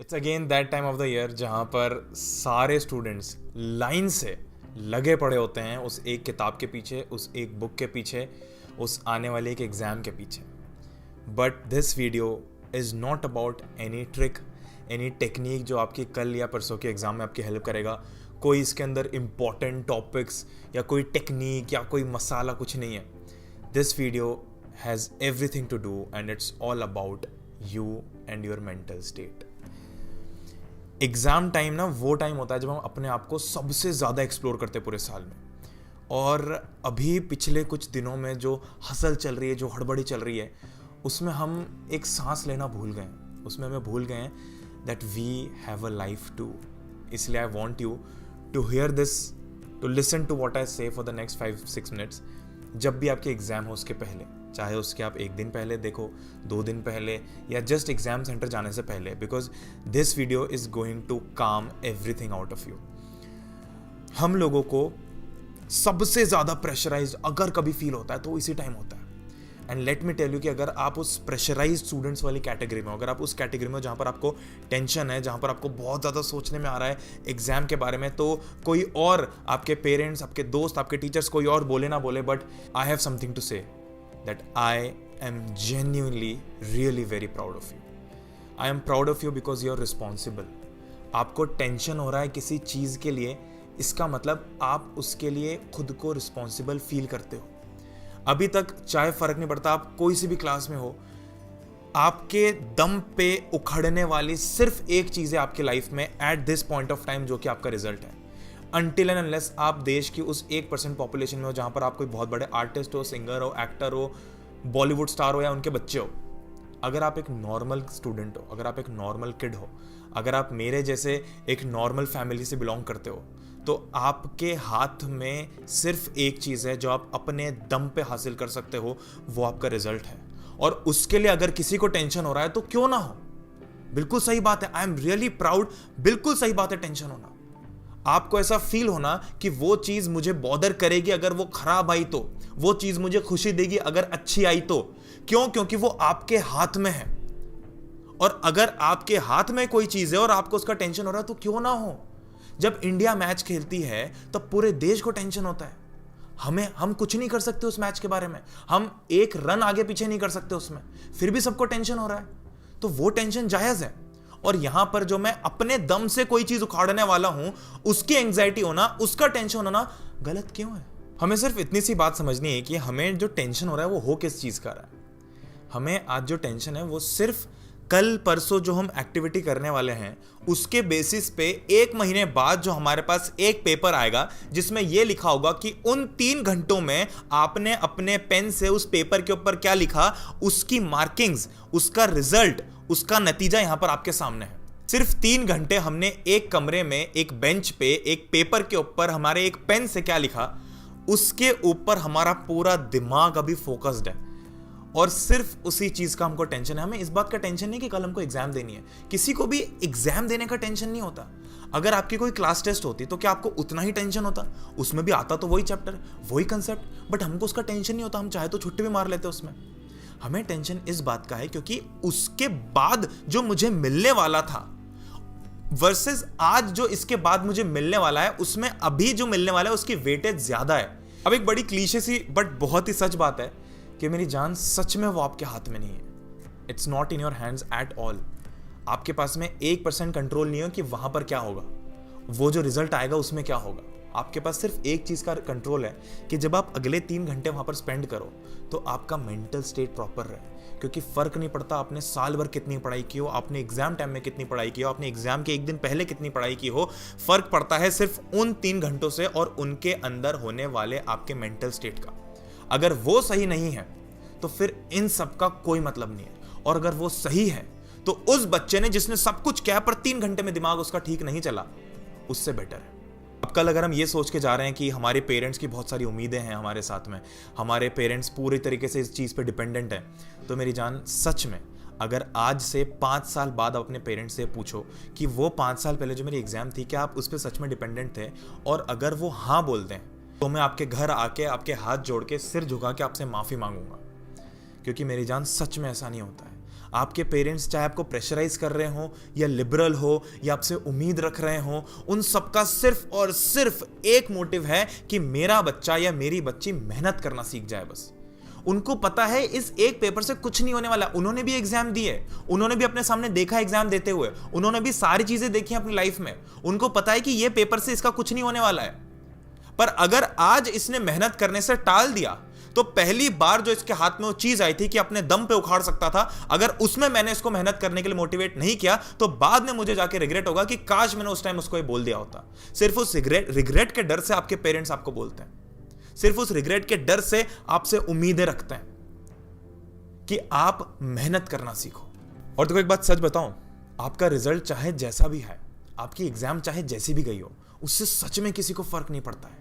It's again that time of the year जहाँ पर सारे स्टूडेंट्स लाइन से लगे पड़े होते हैं उस एक किताब के पीछे, उस एक बुक के पीछे, उस आने वाले एक एग्ज़ाम के पीछे। But this video is not about any trick, any technique जो आपकी कल या परसों के एग्ज़ाम में आपकी हेल्प करेगा। कोई इसके अंदर इम्पॉर्टेंट टॉपिक्स या कोई टेक्निक या कोई मसाला कुछ नहीं है। This video has everything to do and it's all about you and your mental state. Exam time ना वो टाइम होता है जब हम अपने आप को सबसे ज़्यादा एक्सप्लोर करते हैं पूरे साल में। और अभी पिछले कुछ दिनों में जो हसल चल रही है, जो हड़बड़ी चल रही है, उसमें हम एक सांस लेना भूल गए हैं। उसमें हमें भूल गए हैं that we have a life too. इसलिए I want you to hear this, to listen to what I say for the next 5-6 minutes. जब भी आपके एग्ज़ाम हो उसके पहले, चाहे उसके आप एक दिन पहले देखो, 2 दिन पहले, या जस्ट एग्ज़ाम सेंटर जाने से पहले, because this video is going to calm everything out of you. हम लोगों को सबसे ज़्यादा प्रेशराइज्ड अगर कभी फील होता है तो इसी टाइम होता है। And let me tell you कि अगर आप उस प्रेशराइज्ड स्टूडेंट्स वाली कैटेगरी में हो, अगर आप उस कैटेगरी में हो जहाँ पर आपको टेंशन है, जहाँ पर आपको बहुत ज़्यादा सोचने में आ रहा है एग्जाम के बारे में, तो कोई और आपके पेरेंट्स, आपके दोस्त, आपके टीचर्स कोई और बोले ना बोले, but I have something to say that I am genuinely really very proud of you. I am proud of you because you are responsible. आपको टेंशन हो रहा है किसी चीज़ के लिए, इसका मतलब आप उसके लिए खुद को रिस्पॉन्सिबल फील करते हो। अभी तक चाहे फ़र्क नहीं पड़ता आप कोई सी भी क्लास में हो, आपके दम पे उखड़ने वाली सिर्फ एक चीज़ है आपकी लाइफ में at this point of time, जो कि आपका रिजल्ट है। अनटिल एंड अनलेस आप देश की उस 1% पॉपुलेशन में हो जहाँ पर आप कोई बहुत बड़े आर्टिस्ट हो, सिंगर हो, एक्टर हो, बॉलीवुड स्टार हो या उनके बच्चे हो। अगर आप एक नॉर्मल स्टूडेंट हो, अगर आप एक नॉर्मल किड हो, अगर आप मेरे जैसे एक नॉर्मल फैमिली से बिलोंग करते हो, तो आपके हाथ में सिर्फ एक चीज़ है जो आप अपने दम पे हासिल कर सकते हो, वो आपका रिजल्ट है। और उसके लिए अगर किसी को टेंशन हो रहा है तो क्यों ना हो, बिल्कुल सही बात है। आई एम रियली प्राउड, बिल्कुल सही बात है टेंशन होना। आपको ऐसा फील होना कि वो चीज़ मुझे बॉदर करेगी अगर वो खराब आई, तो वो चीज़ मुझे खुशी देगी अगर अच्छी आई तो। क्यों? क्योंकि वो आपके हाथ में है। और अगर आपके हाथ में कोई चीज़ है और आपको उसका टेंशन हो रहा है तो क्यों ना हो। जब इंडिया मैच खेलती है तब पूरे देश को टेंशन होता है। हम कुछ नहीं कर सकते उस मैच के बारे में, हम एक रन आगे पीछे नहीं कर सकते उसमें, फिर भी सबको टेंशन हो रहा है, तो वो टेंशन जायज़ है। और यहां पर जो मैं अपने दम से कोई चीज उखाड़ने वाला हूं, उसकी एंग्जाइटी होना, उसका टेंशन होना गलत क्यों है? हमें सिर्फ इतनी सी बात समझनी है कि हमें जो टेंशन हो रहा है वो हो किस चीज का रहा है। हमें आज जो टेंशन है वो सिर्फ कल परसों जो हम एक्टिविटी करने वाले हैं उसके बेसिस पे 1 महीने बाद जो हमारे पास एक पेपर आएगा जिसमें यह लिखा होगा कि उन 3 घंटों में आपने अपने पेन से उस पेपर के ऊपर क्या लिखा, उसकी मार्किंग्स, उसका रिजल्ट, उसका नतीजा यहां पर आपके सामने है। सिर्फ 3 घंटे हमने एक कमरे में, एक बेंच पे, एक पेपर के ऊपर हमारे एक पेन से क्या लिखा, उसके ऊपर हमारा पूरा दिमाग अभी फोकस्ड है और सिर्फ उसी चीज का हमको टेंशन है। हमें इस बात का टेंशन नहीं कि कल हमको एग्जाम देनी है। किसी को भी एग्जाम देने का टेंशन नहीं होता। अगर आपकी कोई क्लास टेस्ट होती तो क्या आपको उतना ही टेंशन होता? उसमें भी आता तो वही चैप्टर, वही कंसेप्ट, बट हमको उसका टेंशन नहीं होता। हम चाहे तो छुट्टी भी मार लेते उसमें। हमें टेंशन इस बात का है क्योंकि उसके बाद जो मुझे मिलने वाला था वर्सेस आज जो इसके बाद मुझे मिलने वाला है, उसमें अभी जो मिलने वाला है उसकी वेटेज ज्यादा है। अब एक बड़ी क्लीशे सी बट बहुत ही सच बात है कि मेरी जान, सच में वो आपके हाथ में नहीं है। It's not in your hands at all. आपके पास में 1% कंट्रोल नहीं हो कि वहां पर क्या होगा, वो जो रिजल्ट आएगा उसमें क्या होगा। आपके पास सिर्फ एक चीज का कंट्रोल है कि जब आप अगले 3 घंटे वहां पर स्पेंड करो तो आपका मेंटल स्टेट प्रॉपर रहे। क्योंकि फर्क नहीं पड़ता आपने साल भर कितनी पढ़ाई की हो, आपने एग्जाम टाइम में कितनी पढ़ाई की हो, आपने एग्जाम के एक दिन पहले कितनी पढ़ाई की हो, फर्क पड़ता है सिर्फ उन 3 घंटों से और उनके अंदर होने वाले आपके मेंटल स्टेट का। अगर वो सही नहीं है तो फिर इन सब का कोई मतलब नहीं है। और अगर वो सही है तो उस बच्चे ने जिसने सब कुछ किया पर 3 घंटे में दिमाग उसका ठीक नहीं चला, उससे बेटर है। अब कल अगर हम ये सोच के जा रहे हैं कि हमारे पेरेंट्स की बहुत सारी उम्मीदें हैं हमारे साथ में, हमारे पेरेंट्स पूरी तरीके से इस चीज़ पे डिपेंडेंट हैं, तो मेरी जान, सच में अगर आज से 5 साल बाद आप अपने पेरेंट्स से पूछो कि वो 5 साल पहले जो मेरी एग्जाम थी, क्या आप उस पर सच में डिपेंडेंट थे, और अगर वो हाँ बोल दें तो मैं आपके घर आके आपके हाथ जोड़ के सिर झुका के आपसे माफ़ी मांगूंगा। क्योंकि मेरी जान, सच में ऐसा नहीं होता है। आपके पेरेंट्स चाहे आपको प्रेशराइज कर रहे हो या लिबरल हो या आपसे उम्मीद रख रहे हो, उन सबका सिर्फ और सिर्फ एक मोटिव है कि मेरा बच्चा या मेरी बच्ची मेहनत करना सीख जाए। बस उनको पता है इस एक पेपर से कुछ नहीं होने वाला। उन्होंने भी एग्जाम दिए, उन्होंने भी अपने सामने देखा एग्जाम देते हुए, उन्होंने भी सारी चीजें देखी अपनी लाइफ में। उनको पता है कि ये पेपर से इसका कुछ नहीं होने वाला है। पर अगर आज इसने मेहनत करने से टाल दिया तो पहली बार जो इसके हाथ में वो चीज आई थी कि अपने दम पे उखाड़ सकता था, अगर उसमें मैंने इसको मेहनत करने के लिए मोटिवेट नहीं किया तो बाद में मुझे जाके रिग्रेट होगा कि काश मैंने उस टाइम उसको ये बोल दिया होता। सिर्फ उस रिग्रेट के डर से आपके पेरेंट्स आपको बोलते हैं, सिर्फ उस रिग्रेट के डर से आपसे उम्मीदें रखते हैं कि आप मेहनत करना सीखो। और देखो एक बात सच बताऊं, आपका रिजल्ट चाहे जैसा भी है, आपकी एग्जाम चाहे जैसी भी गई हो, उससे सच में किसी को फर्क नहीं पड़ता है।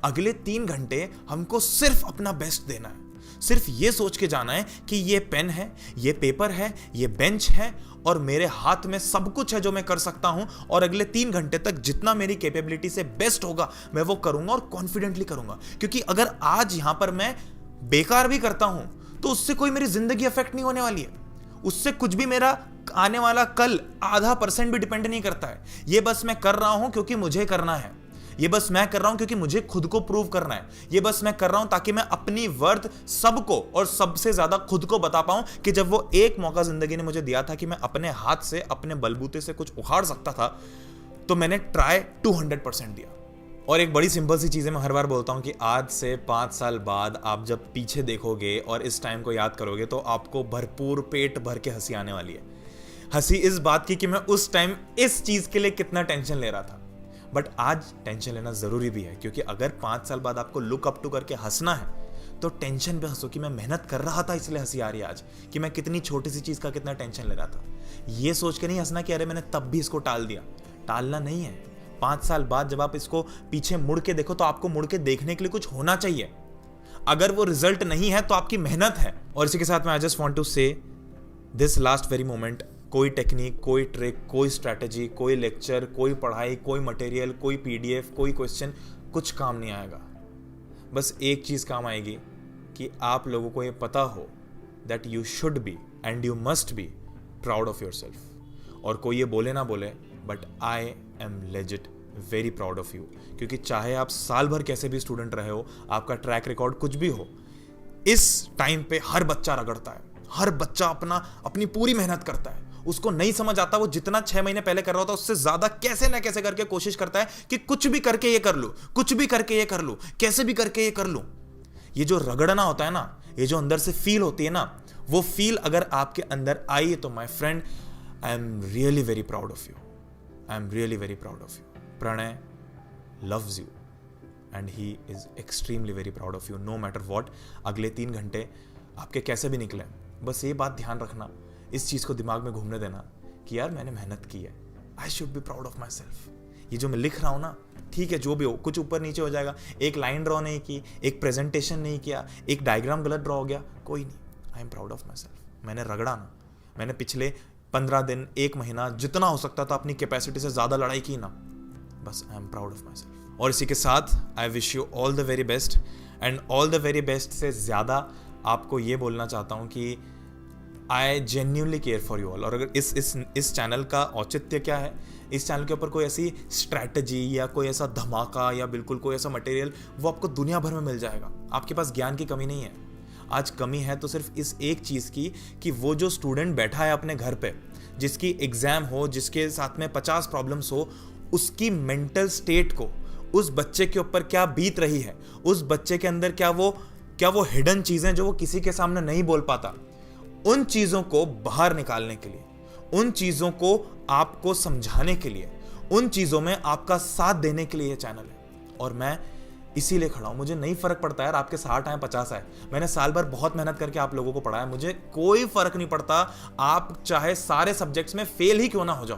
अगले 3 घंटे हमको सिर्फ अपना बेस्ट देना है, सिर्फ ये सोच के जाना है कि ये पेन है, ये पेपर है, ये बेंच है और मेरे हाथ में सब कुछ है जो मैं कर सकता हूं, और अगले 3 घंटे तक जितना मेरी कैपेबिलिटी से बेस्ट होगा मैं वो करूंगा और कॉन्फिडेंटली करूंगा। क्योंकि अगर आज यहां पर मैं बेकार भी करता हूं तो उससे कोई मेरी जिंदगी अफेक्ट नहीं होने वाली है, उससे कुछ भी मेरा आने वाला कल आधा % भी डिपेंड नहीं करता है। ये बस मैं कर रहा हूं क्योंकि मुझे करना है, ये बस मैं कर रहा हूं क्योंकि मुझे खुद को प्रूव करना है, ये बस मैं कर रहा हूं ताकि मैं अपनी वर्थ सबको और सबसे ज्यादा खुद को बता पाऊं कि जब वो एक मौका जिंदगी ने मुझे दिया था कि मैं अपने हाथ से अपने बलबूते से कुछ उखाड़ सकता था, तो मैंने ट्राई 200% दिया। और एक बड़ी सिंपल सी चीज़ है, मैं हर बार बोलता हूं कि आज से 5 साल बाद आप जब पीछे देखोगे और इस टाइम को याद करोगे तो आपको भरपूर पेट भर के हंसी आने वाली है। हंसी इस बात की कि मैं उस टाइम इस चीज़ के लिए कितना टेंशन ले रहा था। बट आज टेंशन लेना जरूरी भी है, क्योंकि अगर 5 साल बाद आपको लुक अप टू करके हंसना है तो टेंशन पे हंसो कि मैं मेहनत कर रहा था इसलिए हंसी आ रही है आज, कि मैं कितनी छोटी सी चीज़ का कितना टेंशन ले रहा था। ये सोच के नहीं हंसना कि अरे मैंने तब भी इसको टाल दिया। टालना नहीं है। 5 साल बाद जब आप इसको पीछे मुड़ के देखो तो आपको मुड़ के देखने के लिए कुछ होना चाहिए। अगर वो रिजल्ट नहीं है तो आपकी मेहनत है। और इसी के साथ मैं आई जस्ट वांट टू से दिस लास्ट वेरी मोमेंट, कोई टेक्निक, कोई ट्रिक, कोई स्ट्रैटेजी, कोई लेक्चर, कोई पढ़ाई, कोई मटेरियल, कोई PDF, कोई क्वेश्चन कुछ काम नहीं आएगा। बस एक चीज़ काम आएगी कि आप लोगों को ये पता हो that you should be and you must be proud of your self. और कोई ये बोले ना बोले, but I am legit very proud of you. क्योंकि चाहे आप साल भर कैसे भी स्टूडेंट रहे हो, आपका ट्रैक रिकॉर्ड कुछ भी हो, इस टाइम पे हर बच्चा रगड़ता है, हर बच्चा अपनी पूरी मेहनत करता है। उसको नहीं समझ आता वो जितना 6 महीने पहले कर रहा था उससे ज्यादा कैसे ना कैसे करके कोशिश करता है कि कुछ भी करके ये कर लूं, कुछ भी करके ये कर लूं, कैसे भी करके ये कर लूं। ये जो रगड़ना होता है ना, ये जो अंदर से फील होती है ना, वो फील अगर आपके अंदर आई तो my friend, I am really very proud of you. I am really very proud of you. Pranay loves you and he is extremely very proud of you, no matter what. अगले 3 घंटे आपके कैसे भी निकले, बस ये बात ध्यान रखना, इस चीज़ को दिमाग में घूमने देना कि यार मैंने मेहनत की है, I should be proud of my self. ये जो मैं लिख रहा हूँ ना, ठीक है जो भी हो, कुछ ऊपर नीचे हो जाएगा, एक लाइन ड्रॉ नहीं की, एक प्रेजेंटेशन नहीं किया, एक डायग्राम गलत ड्रॉ हो गया, कोई नहीं, आई am proud of my self. मैंने रगड़ा ना, मैंने पिछले 15 दिन, 1 महीना जितना हो सकता था अपनी कैपेसिटी से ज़्यादा लड़ाई की ना, बस आई am proud of my self. और इसी के साथ I wish you all the very best, and all the very best से ज़्यादा आपको ये बोलना चाहता हूँ कि I genuinely care for you all. और अगर इस चैनल का औचित्य क्या है, इस चैनल के ऊपर कोई ऐसी स्ट्रैटेजी या कोई ऐसा धमाका या बिल्कुल कोई ऐसा मटेरियल वो आपको दुनिया भर में मिल जाएगा। आपके पास ज्ञान की कमी नहीं है। आज कमी है तो सिर्फ इस एक चीज़ की कि वो जो स्टूडेंट बैठा है अपने घर पे, जिसकी एग्ज़ाम हो, जिसके साथ में 50 प्रॉब्लम्स हो, उसकी मेंटल स्टेट को, उस बच्चे के ऊपर क्या बीत रही है, उस बच्चे के अंदर क्या वो हिडन चीज़ें जो वो किसी के सामने नहीं बोल पाता, उन चीज़ों को बाहर निकालने के लिए, उन चीज़ों को आपको समझाने के लिए, उन चीज़ों में आपका साथ देने के लिए ये चैनल है। और मैं इसीलिए खड़ा हूँ। मुझे नहीं फ़र्क पड़ता यार आपके 60 आए 50 आए, मैंने साल भर बहुत मेहनत करके आप लोगों को पढ़ाया, मुझे कोई फ़र्क नहीं पड़ता आप चाहे सारे सब्जेक्ट्स में फेल ही क्यों ना हो जाओ।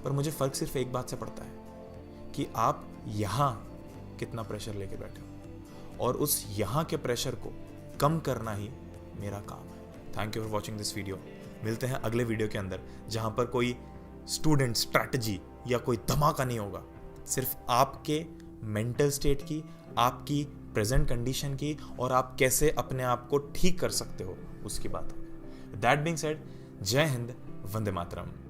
पर मुझे फ़र्क सिर्फ एक बात से पड़ता है कि आप यहाँ कितना प्रेशर लेके बैठे हो, और उस यहाँ के प्रेशर को कम करना ही मेरा काम है। Thank you for watching this video. मिलते हैं अगले वीडियो के अंदर, जहाँ पर कोई स्टूडेंट स्ट्रैटेजी या कोई धमाका नहीं होगा, सिर्फ आपके मेंटल स्टेट की, आपकी प्रेजेंट कंडीशन की, और आप कैसे अपने आप को ठीक कर सकते हो उसकी बात होगी। दैट बीइंग सेड, जय हिंद, वंदे मातरम।